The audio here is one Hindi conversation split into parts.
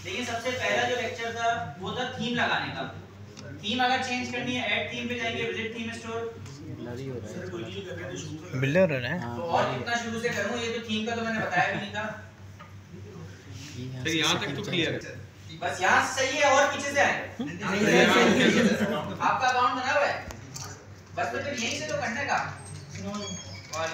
लेकिन सबसे पहला जो लेक्चर था वो था थीम लगाने का। थीम अगर चेंज करनी है ऐड थीम पे जाएंगे, विजिट थीम स्टोर। बिल्डर है तो और कितना शुरू से करूं, ये तो थीम का तो मैंने बताया भी नहीं था। तो यहाँ तक तो क्लियर है, बस यहाँ सही है और पीछे से आए। आपका अकाउंट बना हुआ है बस, तो फिर यहीं से तो करने का। और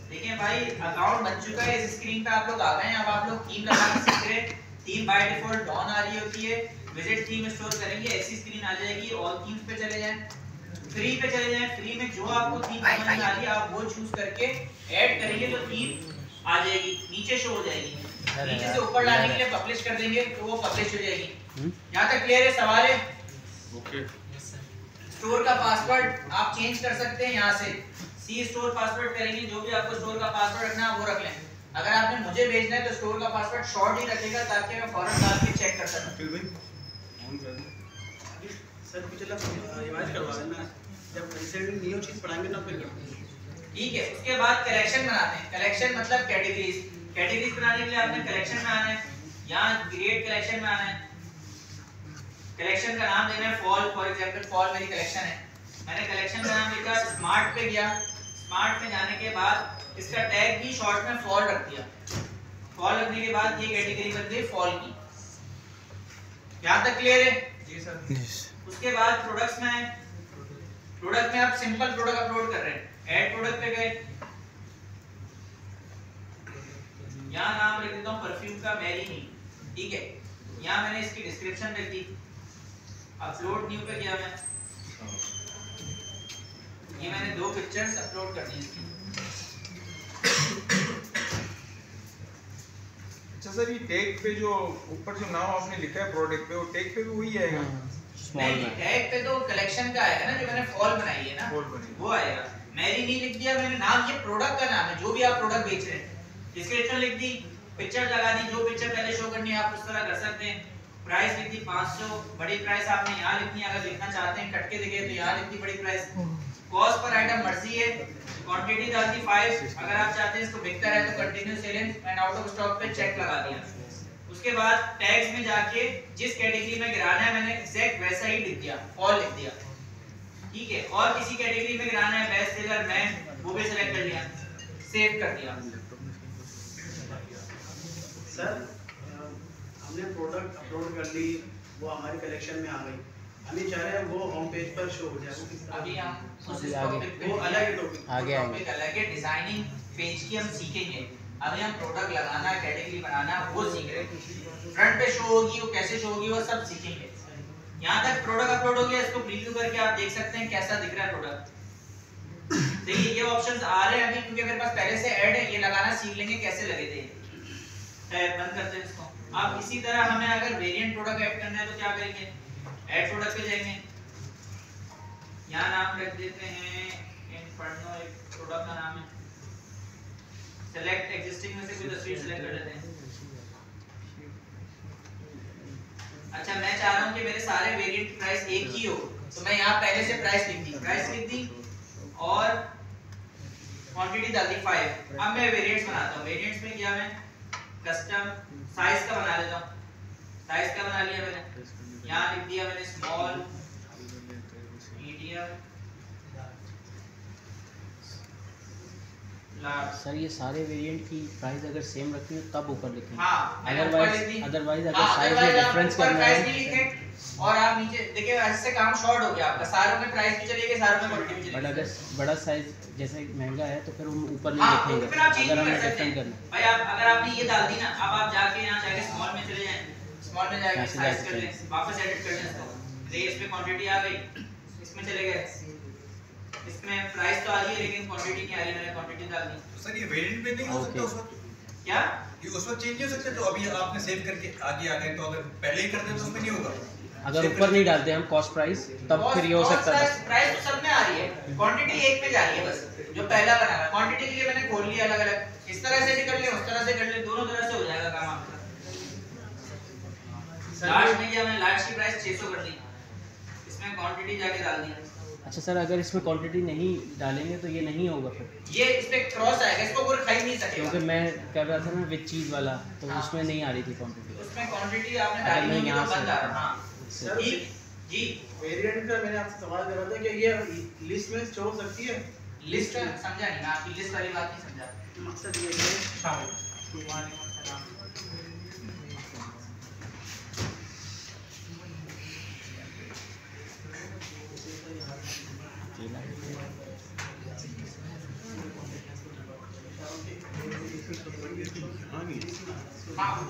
देखिए भाई अकाउंट बन चुका है, इस स्क्रीन पे आप लोग आ गए हैं। अब आप लोग थीम लगाना सीख रहे हैं। थीम बाय डिफॉल्ट डॉन आ रही होती है। विजिट थीम स्टोर करेंगे, ऐसी स्क्रीन आ जाएगी। ऑल थीम्स पे चले जाएं, फ्री पे चले जाएं। फ्री में जो आपको थीम समझ में आ रही है आप वो चूज करके ऐड करेंगे तो थीम आ जाएगी, नीचे शो हो जाएगी। नीचे से ऊपर लाने के लिए पब्लिश कर देंगे तो वो पब्लिश हो जाएगी। यहाँ तक क्लियर है? सवाल है? ओके। स्टोर का पासवर्ड आप चेंज कर सकते हैं यहाँ से। सी स्टोर पासवर्ड करेंगे, जो भी आपको स्टोर का पासवर्ड रखना है वो रख लें। अगर आपने मुझे भेजना है तो स्टोर का पासवर्ड शॉर्ट ही रखेगा ताकि मैं फौरन डाल के चेक कर सकूं। फिर भाई ऑन कर दो सर, पिछला रिवाइज करवा लेना, जब रिसेंट न्यू चीज पढ़ाएंगे ना फिर कर। ठीक है, उसके बाद कलेक्शन बनाते हैं। कलेक्शन मतलब कैटेगरीज। कैटेगरीज बनाने के लिए आपने कलेक्शन में आना है, यहाँ क्रिएट कलेक्शन में आना है। कलेक्शन का नाम देना है फॉल। फॉर एग्जांपल फॉल मेरी कलेक्शन है, मैंने कलेक्शन का नाम लिखा, स्मार्ट पे गया। स्मार्ट पे जाने के बाद इसका टैग भी शॉर्ट में फॉल रख दिया। फॉल रखने के बाद ये कैटेगरी बन गई फॉल की। यहाँ तक क्लियर है? जी सर। उसके बाद प्रोडक्ट्स में है। प्रोडक्ट में आप सिंपल प्रोडक्ट अपलोड कर रहे हैं, ऐड प्रोडक्ट पे गए, यहाँ नाम लिख देता हूँ परफ्यूम का मैरी नी। ठीक है, यहाँ मैंने इसकी डिस्क्रिप्शन लिख दी। अपलोड न्यू पे गया मैं, ये मैंने 2 पिक्चर्स अपलोड कर दी इसकी। अच्छा सर, ये टैग पे जो ऊपर जो नाम आपने लिखा है प्रोडक्ट पे, वो टैग पे भी वही आएगा? नहीं, टैग पे तो कलेक्शन का आएगा ना, जो मैंने फॉल बनाई है ना वो आएगा। मैरी नी लिख दिया मैंने, नाम ये प्रोडक्ट का नाम है, जो भी आप प्रोडक्ट बेच रहे हैं। डिस्क्रिप्शन लिख दी, पिक्चर लगा दी, जो पिक्चर पहले शो करनी है आप उस तरह कर सकते हैं। प्राइस लिख दी 500, बड़ी प्राइस आपने यहाँ लिखनी है। अगर लिखना चाहते हैं कट के दिखे तो यहाँ लिख दी बड़ी प्राइस। कॉस्ट पर आइटम मर्जी है, क्वांटिटी डाल दी 5। अगर आप चाहते हैं इसको बिकता रहे तो continue selling and out of stock पे चेक लगा दिया। उसके बाद टैग्स में जाके जिस कैटेगरी में गिराना है मैंने एग्जैक्ट वैसा ही लिख दिया, फॉल लिख दिया। ठीक है, और किसी कैटेगरी में गिराना है बेस्ट सेलर मैन, वो भी सिलेक्ट कर लिया, सेव कर दिया। सर हमने प्रोडक्ट अपलोड कर ली, वो हमारी कलेक्शन में आ गई। हम ये चाह रहे हैं वो होम पेज पर शो हो जाए। अभी हम उस टॉपिक पे वो अलग है, टॉपिक आगे अलग है। डिजाइनिंग पेज की हम सीखेंगे। अभी हम प्रोडक्ट लगाना है, कैटेगरी बनाना है, वो सीख रहे हैं। फ्रंट पे शो होगी, वो कैसे शो होगी, वो सब सीखेंगे। यहाँ तक प्रोडक्ट अपलोड हो गया, इसको प्रीव्यू करके आप देख सकते हैं कैसा दिख रहा है प्रोडक्ट। देखिए ये ऑप्शंस आ रहे हैं अभी, क्योंकि मेरे पास पहले से ऐड है। ये लगाना सीख लेंगे कैसे लगे थे। बंद करते हैं इसको। अब इसी तरह हमें अगर वेरिएंट प्रोडक्ट ऐड करना है तो क्या करेंगे, ऐड प्रोडक्ट पे जाएंगे, यहाँ नाम रख देते हैं इनफर्नो, एक प्रोडक्ट का नाम है। सेलेक्ट एग्जिस्टिंग में से कोई तस्वीर सेलेक्ट कर लेते हैं। अच्छा, मैं चाह रहा हूँ कि मेरे सारे वेरिएंट की प्राइस एक ही हो, तो मैं यहाँ पहले से प्राइस लिख दी और क्वांटिटी डाल दी 5। अब मैं वेरिएंट्स बनाता हूँ। वेरिएंट्स में किया मैं कस्टम साइज का बना लेता हूँ। साइज का बना लिया मैंने, यहाँ लिख दिया मैंने स्मॉल, मीडियम, लार्ज। सर ये सारे वेरिएंट की प्राइस अगर सेम रखनी है तब ऊपर लिखें। हाँ, अदरवाइज अगर साइज में डिफरेंस करना है और आप नीचे देखिए ऐसे काम शॉर्ट हो गया आपका। सारों में प्राइस भी चलेगी, सारों में क्वांटिटी भी चलेगी। बट अगर बड़ा साइज जैसे महंगा है तो फिर हम ऊपर नहीं लिखेंगे। अगर हमें डिफरेंट करना है भाई, आप अगर आपने ये डाल दी ना, अब आप जाके यहाँ जाके स्मॉल में चले जाएं, स्मॉल में जाके साइज कर लें, वापस एडिट कर लें इसको। देखिए इसमें क्वांटिटी आ गई, इसमें चले गए, इसमें प्राइस तो आ रही है लेकिन क्वांटिटी नहीं आ रही। मैंने क्वांटिटी डाल दी। सर ये वेरिएंट पे नहीं हो सकता उस वक्त? क्या ये उस वक्त चेंज नहीं हो सकता? तो अभी आपने सेव करके आगे आ गए, तो अगर पहले ही कर दे तो उसमें नहीं होगा। अगर ऊपर नहीं डालते हम कॉस्ट प्राइस, तब फिर ये हो सकता है। प्राइस तो सब में आ रही है, क्वांटिटी एक में जा रही है बस। जो पहला बना है क्वांटिटी के लिए मैंने खोल लिया अलग अलग। इस तरह से भी कर ले, उस तरह से कर ले, दोनों तरह से हो जाएगा काम आपका। लार्ज में किया मैंने, लार्ज की प्राइस 600 कर दी, इसमें क्वांटिटी जाके डाल दी अच्छा सर, अगर इसमें क्वांटिटी नहीं डालेंगे तो ये नहीं होगा फिर? ये इस पे क्रॉस आएगा, इसको कोई खा ही नहीं सकेगा। क्योंकि मैं कर रहा था ना विद चीज़ वाला, तो उसमें नहीं आ रही थी क्वांटिटी। उसमें क्वांटिटी आपने डाली नहीं है तो बंद आ रहा। हाँ ठीक जी। वेरिएंट का मैंने आपसे सवाल करा था कि ये लिस्ट में शो हो सकती है? लिस्ट समझा नहीं, मैं आपकी लिस्ट वाली बात नहीं समझा। मकसद ये है हाँ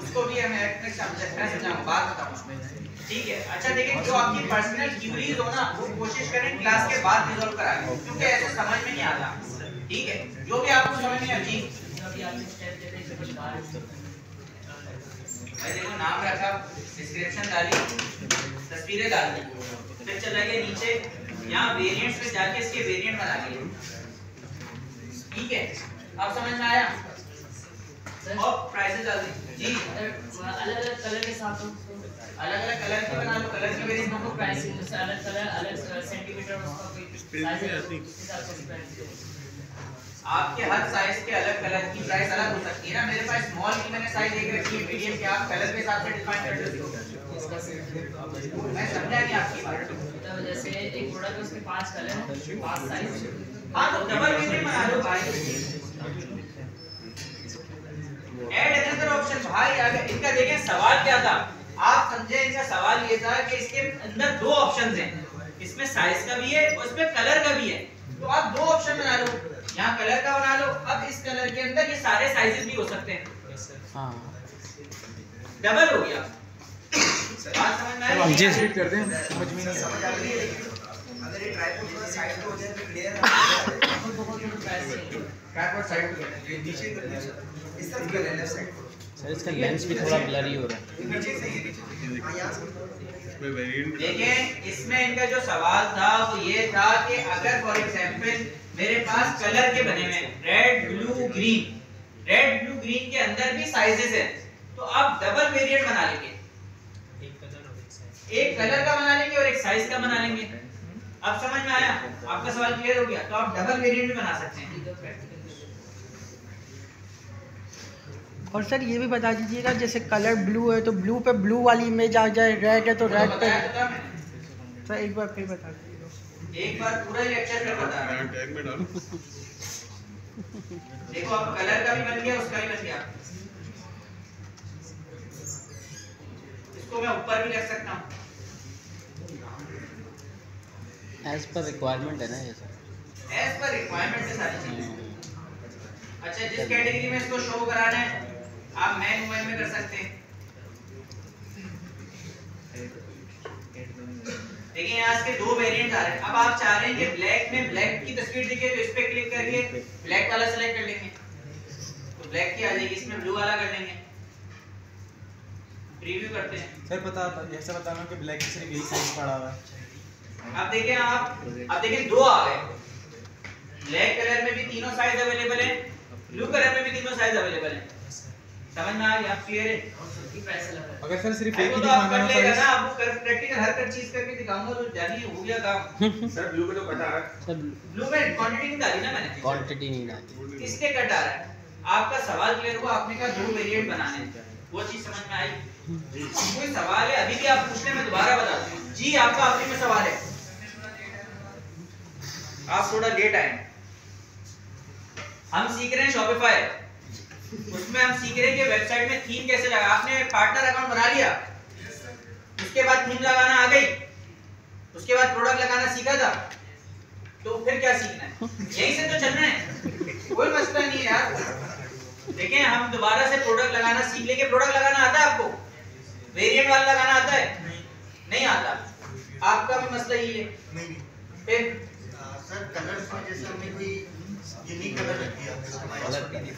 उसको भी हमें समझाऊंगा, बात बताऊंगा। ठीक है, अच्छा देखिए, जो आपकी पर्सनल क्यूरीज हो ना वो कोशिश करें क्लास के बाद रिजॉल्व कराने, क्योंकि ऐसे समझ में नहीं आता। ठीक है, जो भी आपको समझ में आए। भाई देखो, नाम रखा, डिस्क्रिप्शन डाली, तस्वीरें डाल दी, फिर चला गया नीचे, यहाँ वेरिएंट्स में जाके इसके वेरिएंट बना लिए। ठीक है, अब समझ में आया? और प्राइसेस डाल दी जी। अलग-अलग कलर के साथ अलग-अलग कलर के बना लो, कलर के वेरिएंट को प्राइसिंग जैसे अलग कलर अलग सेंटीमीटर उसका कोई साइज है, आपके हर साइज के अलग कलर की प्राइस अलग हो सकती है ना। मेरे पास स्मॉल की मैंने साइज एक रखी है, मीडियम के आप कलर के हिसाब से डिफाइन कर देते हो। मैं समझा नहीं आपकी बात। तो जैसे एक प्रोडक्ट है उसके 5 कलर हैं, 5 साइज। हां तो डबल वेरिएंट बना लो भाई। ऐड अनदर ऑप्शन भाई। अगर इनका देखें सवाल क्या था, आप समझे, इनका सवाल ये था कि इसके अंदर 2 ऑप्शंस हैं, इसमें साइज का भी है और इसमें कलर का भी है। तो आप 2 ऑप्शन बना लो, यहाँ कलर का बना लो। अब इस कलर के अंदर ये सारे साइजेस भी हो सकते हैं। हाँ डबल हो गया। बात समझ में आई? जी स्पीड कर दें, समझ में नहीं समझ आ रही है, लेकिन अगर ये ट्राइपॉड थोड़ा साइड पे हो जाए तो क्लियर है। ट्राइपॉड साइड पे ये नीचे कर दें सर, इस तरफ कर लें, लेफ्ट साइड सर, इसका लेंस भी थोड़ा ब्लरी हो रहा है। नीचे से ये नीचे। हां यहां से देखिए, इसमें इनका जो सवाल था वो ये था कि अगर फॉर एग्जांपल मेरे पास कलर के बने हुए red blue green, red blue green के अंदर भी साइजेस हैं, तो आप डबल वेरिएंट बना लेंगे। एक कलर का बना लेंगे और एक साइज का बना लेंगे। अब समझ में आया? आपका सवाल क्लियर हो गया? तो आप डबल वेरिएंट भी बना सकते हैं। और सर ये भी बता दीजिएगा, जैसे कलर ब्लू है तो ब्लू पे ब्लू वाली इमेज आ जाए, रेड है तो रेड पे। सर एक बार फिर बता दीजिएगा। एक बार पूरा लेक्चर में बता रहा हूं। टैग में डालो। देखो, अब कलर का भी बन गया, उसका भी बन गया। इसको मैं ऊपर भी रख सकता हूं। एज पर रिक्वायरमेंट है ना ये सर? एज पर रिक्वायरमेंट है सारी चीजें। अच्छा, जिस कैटेगरी में इसको शो कराना है आप मैन वुमेन में कर सकते हैं। देखिए, यहाँ इसके 2 वेरिएंट आ रहे हैं। अब आप चाह रहे हैं कि ब्लैक में ब्लैक की तस्वीर दिखे, तो इस पे क्लिक करके ब्लैक वाला सेलेक्ट कर लेंगे, तो ब्लैक की आ जाएगी। इसमें ब्लू वाला कर लेंगे। प्रीव्यू करते हैं। सर पता ऐसा बताना कि ब्लैक सिर्फ यही साइज पड़ा हुआ है। अब देखिए, अब देखिए 2 आ गए। ब्लैक कलर में भी तीनों साइज अवेलेबल है, ब्लू कलर में भी तीनों साइज अवेलेबल है। समझ में आ गया? आप क्लियर है? अगर सर सिर्फ एक ही तो आप दिखाना कर हो लेगा सर, ना, आपको प्रैक्टिकल हर चीज करके दिखाऊंगा तो जानिए हो गया काम। सर ब्लू पे तो कटा है। सर ब्लू में क्वांटिटी नहीं डाली ना मैंने, क्वांटिटी नहीं डाली। इसलिए कट आ रहा है। आपका सवाल क्लियर हुआ? आपने कहा 2 वेरिएंट बनाने हैं, वो चीज समझ में आई? कोई सवाल है अभी भी आप पूछ लें, मैं दोबारा बताता हूं जी। आपका आखिरी में सवाल है, आप थोड़ा लेट आए। हम सीख रहे हैं शॉपिफाई, उसमें हम सीख रहे हैं कि वेबसाइट में थीम कैसे लगा। आपने पार्टनर अकाउंट बना लिया, उसके बाद थीम लगाना आ गई, उसके बाद प्रोडक्ट लगाना सीखा था, तो फिर क्या सीखना है? यहीं से तो चलना है, कोई मसला नहीं है यार। देखिए, हम दोबारा से प्रोडक्ट लगाना सीख लेंगे। प्रोडक्ट लगाना आता है आपको? वेरिएंट वाला लगाना आता है? नहीं आता। आपका भी मसला यही है। नहीं फिर सर कलर्स में जैसे हमने कोई यूनिक कलर रख दिया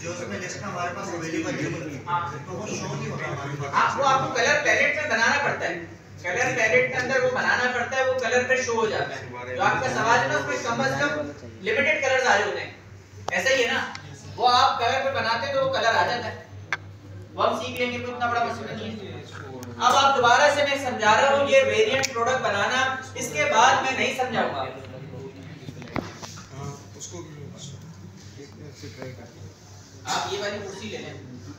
जो उसमें लिस्ट में हमारे पास अवेलेबल है, तो वो शो नहीं होता हमारे पास। आपको कलर पैलेट में बनाना पड़ता है, कलर पैलेट के अंदर वो बनाना पड़ता है, वो कलर पे शो हो जाता है। जो आपका सवाल है ना, उसमें कम से कम लिमिटेड कलर्स आ रहे होते हैं, ऐसा ही है ना? वो आप कलर पे बनाते हैं तो वो कलर आ जाता है। वो हम सीख लेंगे, तो इतना बड़ा मसला नहीं है। अब आप दोबारा से मैं समझा रहा हूँ, ये वेरिएंट प्रोडक्ट बनाना, इसके बाद मैं नहीं समझाऊंगा। उसको से ट्राई करते हैं। आप ये वाली कुर्सी ले लें,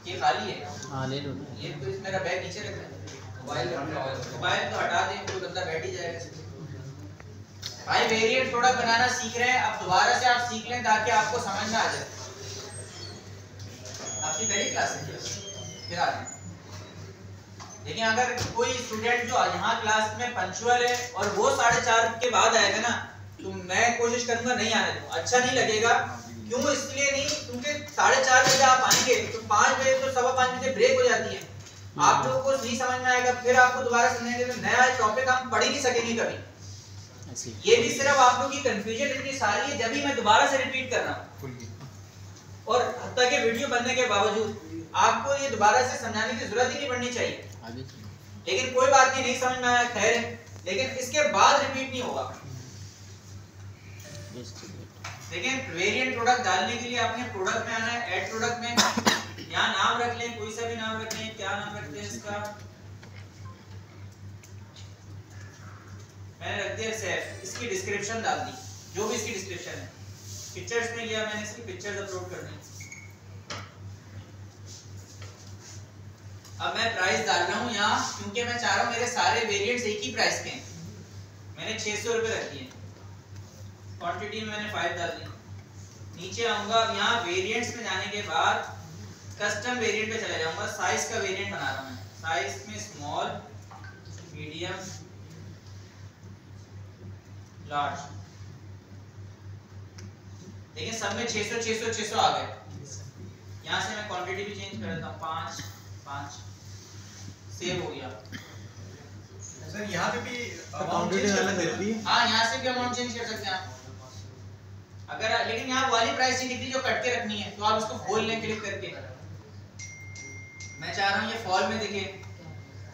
ये खाली है। हाँ ले लो। ये तो इस मेरा बैग नीचे रखा है, मोबाइल तो हटा दें, कोई बंदा बैठ ही जाएगा। भाई वेरिएंट प्रोडक्ट बनाना सीख रहे हैं, अब दोबारा से आप सीख लें ताकि आपको समझ में आ जाए। आपकी पहली क्लास है फिर आ जाए। देखिए अगर कोई स्टूडेंट जो यहाँ क्लास में पंक्चुअल है और वो 4:30 के बाद आएगा ना, तो मैं कोशिश करूंगा नहीं आने दूं, अच्छा नहीं लगेगा। क्यों? इसलिए नहीं क्योंकि 4:30 बजे आप आएंगे तो 5 बजे तो 5:15 बजे ब्रेक हो जाती है, आप लोगों को नहीं समझ में आएगा, फिर आपको दोबारा समझेंगे तो नया टॉपिक हम पढ़ ही नहीं सकेंगे कभी। ये भी सिर्फ आप लोगों की कंफ्यूजन इतनी सारी है, जब भी मैं दोबारा से रिपीट कर रहा हूँ और हत्ता के वीडियो बनने के बावजूद आपको ये दोबारा से समझाने की जरूरत ही नहीं पड़नी चाहिए। लेकिन कोई बात नहीं समझ में आया खैर है, लेकिन इसके बाद रिपीट नहीं होगा। देखिए वेरिएंट प्रोडक्ट डालने के लिए आपने प्रोडक्ट में आना है, ऐड प्रोडक्ट में यहाँ नाम रख लें, कोई सा भी नाम रख लें। क्या नाम रखते हैं इसका? मैंने रख दिया सैफ। इसकी डिस्क्रिप्शन डाल दी, जो भी इसकी डिस्क्रिप्शन है। पिक्चर्स में गया, मैंने इसकी पिक्चर्स अपलोड कर दी। अब मैं प्राइस डाल रहा हूँ यहाँ, क्योंकि मैं चाह रहा हूँ मेरे सारे वेरिएंट्स एक ही प्राइस के हैं। मैंने 600 रुपए रख दिए, क्वांटिटी में मैंने 5 डाल दी। नीचे आऊंगा, अब यहाँ वेरिएंट्स में जाने के बाद कस्टम वेरिएंट पे चला जाऊंगा। साइज का वेरिएंट बना रहा हूँ मैं, साइज में स्मॉल, मीडियम, लार्ज। देखिए सब में 600 600 600 आ गए। यहाँ से मैं क्वांटिटी भी चेंज कर देता हूँ, 5 5 सेव हो गया। सर यहाँ पे भी क्वांटिटी अलग रहती है। हाँ यहाँ से भी अमाउंट चेंज कर सकते हैं आप अगर, लेकिन यहाँ वाली प्राइस ही दिखती जो कट के रखनी है, तो आप इसको खोल लें क्लिक करके। मैं चाह रहा हूँ ये फॉल में दिखे,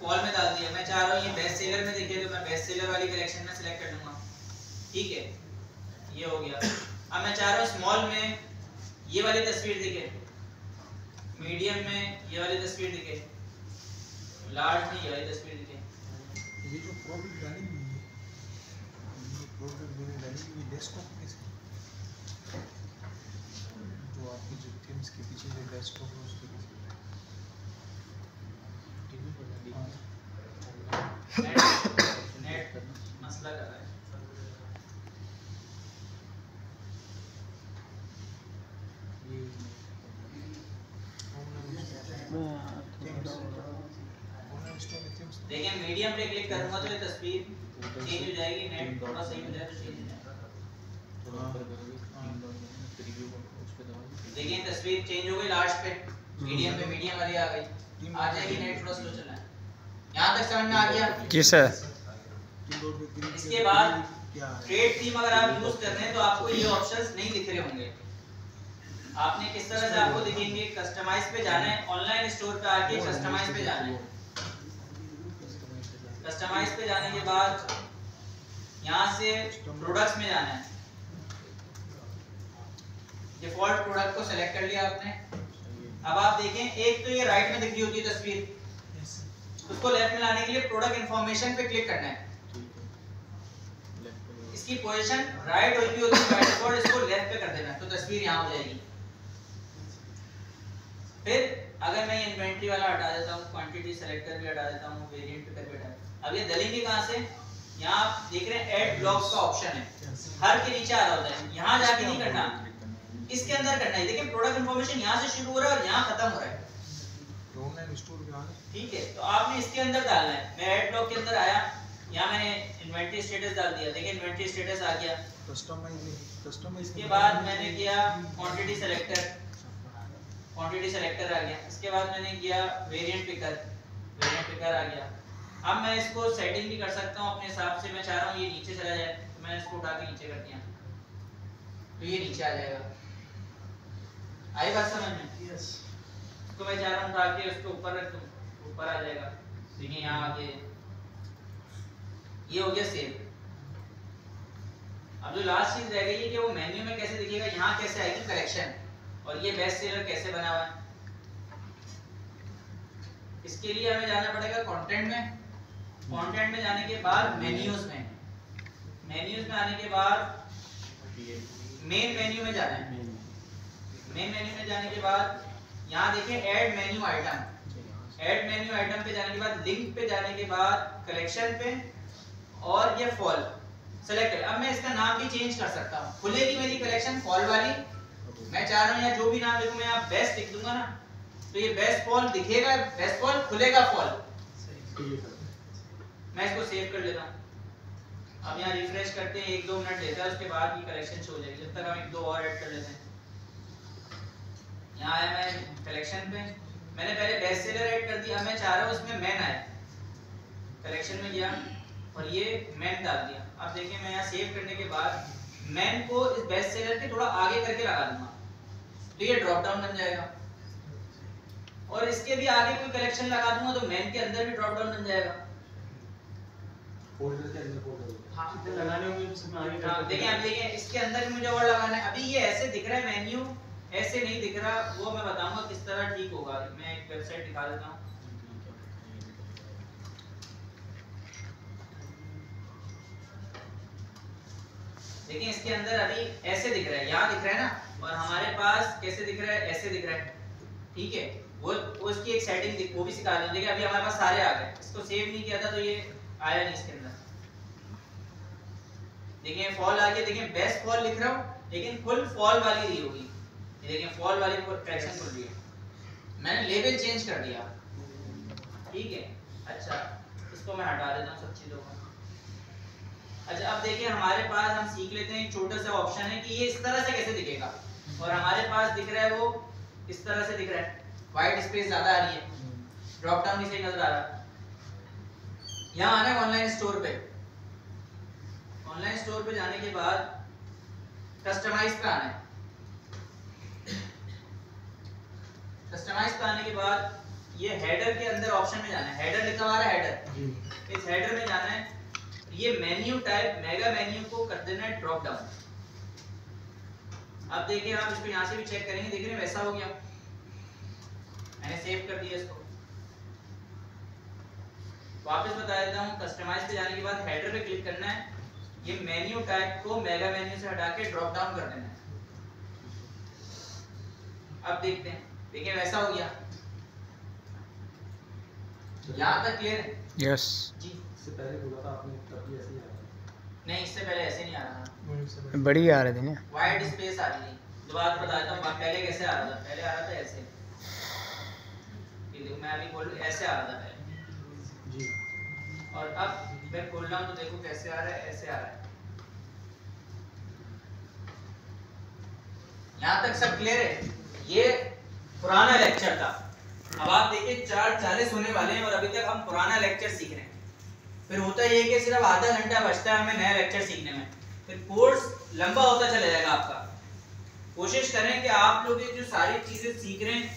फॉल में डाल दिया। मैं चाह रहा हूँ ये बेस्ट सेलर में दिखे, तो मैं बेस्ट सेलर वाली कलेक्शन में सिलेक्ट कर लूंगा। ठीक है, ये हो गया। अब मैं चाह रहा हूँ स्मॉल में ये वाली तस्वीर दिखे, मीडियम में ये वाली तस्वीर दिखे, लार्ज में ये वाली तस्वीर दिखे। ये जो प्रोडक्ट डालेंगे, ये प्रोडक्ट डालेंगे डेस्कटॉप पे, जो आपकी जो थीम्स के पीछे जो डेस्कटॉप है उसके पीछे नेट मसला कर रहा है। देखिए मीडियम पे क्लिक करूंगा तो ये तस्वीर चेंज हो जाएगी, नेट थोड़ा सही हो जाए तो चेंज हो जाएगा। देखिए तस्वीर चेंज हो गई, लास्ट पे मीडियम पे मीडियम वाली आ गई, आ जाएगी। नेट थोड़ा स्लो चला है, यहाँ तक समझ में आ गया? जी सर। इसके बाद ट्रेड थीम अगर आप यूज कर रहे हैं तो आपको ये ऑप्शंस नहीं दिख रहे होंगे। आपने किस तरह से आपको दिखेंगे, कस्टमाइज पे जाना है, ऑनलाइन स्टोर पे आके कस्टमाइज पे जाना है। कस्टमाइज पे जाने के बाद यहाँ से प्रोडक्ट्स में जाना है। डिफॉल्ट प्रोडक्ट को सेलेक्ट कर लिया आपने। अब आप देखें, एक तो ये राइट में दिख रही होती है तस्वीर, उसको लेफ्ट में लाने के लिए प्रोडक्ट इंफॉर्मेशन पे क्लिक करना है। इसकी पोजीशन राइट हुई भी होती है बाय डिफॉल्ट, इसको लेफ्ट पे कर देना तो तस्वीर यहाँ हो जाएगी। फिर अगर मैं इन्वेंटरी वाला हटा देता हूँ, क्वांटिटी सेलेक्टर भी हटा देता हूँ, वेरिएंट पे करके हटा। अब ये दलेंगे कहाँ से? यहाँ आप देख रहे हैं ऐड ब्लॉक्स का ऑप्शन है, हर के नीचे आ रहा होता है। यहाँ जाके नहीं करना, इसके अंदर करना है। देखिए प्रोडक्ट इंफॉर्मेशन यहाँ से शुरू हो रहा है और यहाँ खत्म हो रहा है। ऑनलाइन स्टोर पे आ गए। ठीक है, तो आपने इसके अंदर डालना है। मैं ऐड ब्लॉक के अंदर आया, यहाँ मैंने इन्वेंटरी स्टेटस डाल दिया। देखिए इन्वेंटरी स्टेटस आ गया। कस्टमाइज इसके बाद मैंने किया क्वांटिटी सेलेक्टर, क्वांटिटी सेलेक्टर आ गया। इसके बाद मैंने किया वेरिएंट पिकर, वेरिएंट पिकर आ गया। अब मैं इसको सेटिंग भी कर सकता हूँ अपने हिसाब से। मैं चाह रहा हूँ ये नीचे चला जाए, तो मैंने इसको उठा के नीचे कर दिया तो ये नीचे आ जाएगा। आई बात समझ में? यस। इसको मैं चाह रहा हूँ उठा के उसको ऊपर रख दूँ, ऊपर आ जाएगा। देखिए यहाँ आके ये हो गया सेव। अब जो लास्ट चीज रह गई है कि वो मेन्यू में कैसे दिखेगा, यहाँ कैसे आएगी कलेक्शन, और ये बेस्ट सेलर कैसे बना हुआ है। इसके लिए हमें जाना पड़ेगा कंटेंट में। कंटेंट में जाने के बाद मेन्यूज में, मेन्यूज में आने के बाद मेन मेन्यू में जाना है। मेन मेन्यू में जाने के बाद यहाँ देखिए add menu item. Add menu item पे जाने के बाद लिंक पे जाने के बाद कलेक्शन पे और ये फॉल सेलेक्ट है। अब मैं इसका नाम भी चेंज कर सकता हूँ। खुलेगी मेरी कलेक्शन फॉल वाली, मैं चाह रहा हूँ या जो भी नाम लिखूँ मैं यहाँ बेस्ट लिख दूंगा ना, तो ये बेस्ट फॉल दिखेगा, बेस्ट फॉल खुलेगा फॉल। मैं इसको सेव कर लेता हूँ। अब यहाँ रिफ्रेश करते हैं, 1-2 मिनट लेता है, उसके बाद ये कलेक्शन शो हो जाएगी। जब तक हम 1-2 और ऐड कर लेते हैं। यहाँ आया मैं कलेक्शन पे, मैंने पहले बेस्ट सेलर ऐड कर दिया, अब मैं चाह रहा हूँ उसमें मैन आए। कलेक्शन में गया और ये मैन डाल दिया। अब देखिए मैं यहाँ सेव करने के बाद मैन को इस बेस्ट सेलर के थोड़ा आगे करके लगा दूंगा, तो ये ड्रॉप डाउन बन जाएगा। और इसके भी आगे कोई कलेक्शन लगा दूंगा तो मैन के अंदर भी ड्रॉप डाउन बन जाएगा। फोल्डर के अंदर फोल्डर हाँ लगाने होंगे देखिए, अब देखिए इसके अंदर भी मुझे और लगाना है। अभी ये ऐसे दिख रहा है मेन्यू, ऐसे नहीं दिख रहा, वो मैं बताऊंगा किस तरह ठीक होगा। मैं एक वेबसाइट दिखा देता हूँ। देखिए इसके अंदर अभी ऐसे दिख रहा है, यहाँ दिख रहा है ना, और हमारे पास कैसे दिख रहा है, ऐसे दिख रहा है। ठीक है, वो उसकी एक सेटिंग वो भी सिखा दूँ। देखिए अभी हमारे पास सारे आ गए, इसको सेव नहीं किया था तो ये आया नहीं इसके अंदर। देखिए फॉल आ गया, देखिए बेस्ट फॉल लिख रहा हूँ लेकिन फुल फॉल वाली दी होगी। देखिए फॉल वाली कलेक्शन खुल रही है। मैंने लेबल चेंज कर दिया। ठीक है, अच्छा इसको मैं हटा देता हूँ सब चीजों को। अच्छा अब देखिए हमारे पास हम सीख लेते हैं, एक छोटा सा ऑप्शन है कि ये इस तरह से कैसे दिखेगा, और हमारे पास दिख रहा है वो इस तरह से दिख रहा है, व्हाइट स्पेस ज्यादा आ रही है, ड्रॉप डाउन भी सही नजर आ रहा है। यहाँ आना है ऑनलाइन स्टोर पे। ऑनलाइन स्टोर पे जाने के बाद कस्टमाइज पे आना है। कस्टमाइज पे आने के बाद ये हेडर के अंदर ऑप्शन में जाना है। हेडर लिखा हुआ है हेडर, इस हेडर में जाना है। ये मेन्यू टाइप मेगा मेन्यू को कर देना है ड्रॉप डाउन। अब देखिए आप इसको यहाँ से भी चेक करेंगे, देख रहे हैं वैसा हो गया। मैंने सेव कर दिया इसको। वापस बता देता हूँ, कस्टमाइज पे जाने के बाद हेडर पे क्लिक करना है। ये मेन्यू टाइप को मेगा मेन्यू से हटा के ड्रॉप डाउन कर देना है। अब देखते हैं, देखिए वैसा हो गया। यहाँ तक क्लियर है? यस जी। इससे पहले बोला था आपने तब ऐसे ही आ रहा नहीं, इससे पहले ऐसे नहीं आ रहा था, बड़ी आ रहे थे ना, वाइड स्पेस आ रही थी। दोबारा बताता हूँ पहले कैसे आ रहा था। पहले आ रहा था ऐसे, ये देखो मैं अभी बोल ऐसे आ रहा था पहले जी। और अब मैं खोल रहा हूँ तो देखो कैसे आ रहा है, ऐसे आ रहा है। यहाँ तक सब क्लियर है? ये पुराना लेक्चर था। अब आप देखिए 4:40 होने वाले हैं और अभी तक हम पुराना लेक्चर सीख रहे हैं। फिर होता ये है कि सिर्फ आधा घंटा बचता है हमें नया लेक्चर सीखने में, फिर कोर्स लंबा होता चला जाएगा आपका। कोशिश करें कि आप लोग ये जो सारी चीजें सीख रहे हैं